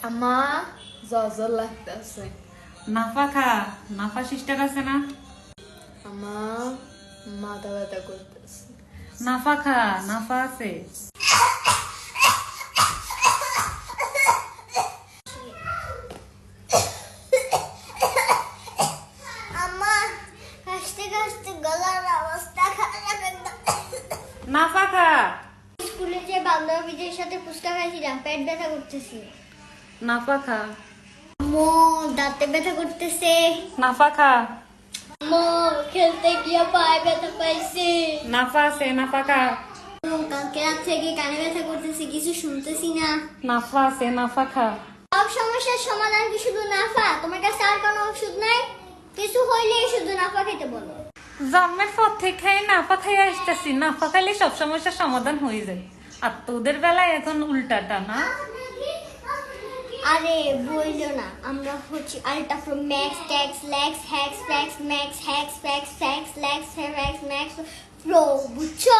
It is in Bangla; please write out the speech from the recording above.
আম্মা জ্বর লাগতেছে। নাফা খা, নাফা সিস্টার আছে না? আম্মা মাথা ব্যথা করতেছে। নাফা খা, নাফা আছে। আম্মা কাশতে কাশতে গলার অবস্থা খারাপ একদম। নাফা খা। স্কুলে যে বান্ধবীদের সাথে ফুচকা খাইছিলাম, পেট ব্যথা করতেছে। নাফা খা। আম্মু দাঁতে ব্যথা করতেছে। নাফা খা। আম্মু খেলতে গিয়ে পায়ে ব্যথা পাইছে। নাফা আছে, নাফা খা। আম্মু কালকে রাত থেকে কানে ব্যথা করতেছে, কিছু শুনতেছি না। নাফা আছে, নাফা খা। সব সমস্যার সমাধান কি শুধু নাফা? তোমার কাছে আর কোনো ওষুধ নাই? কিছু হইলেই শুধু নাফা খেতে বলো। জন্মের পর থেকে নাফা খাই আসতেছি, নাফা খাইলে সব সমস্যার সমাধান হয়ে যায়। আর তোদের বেলায় এখন উল্টাটা না। আরে বললো না, আমরা হচ্ছে ultra pro max tax lax hacks fax max hacks fax fax lax fax max pro, বুঝছো?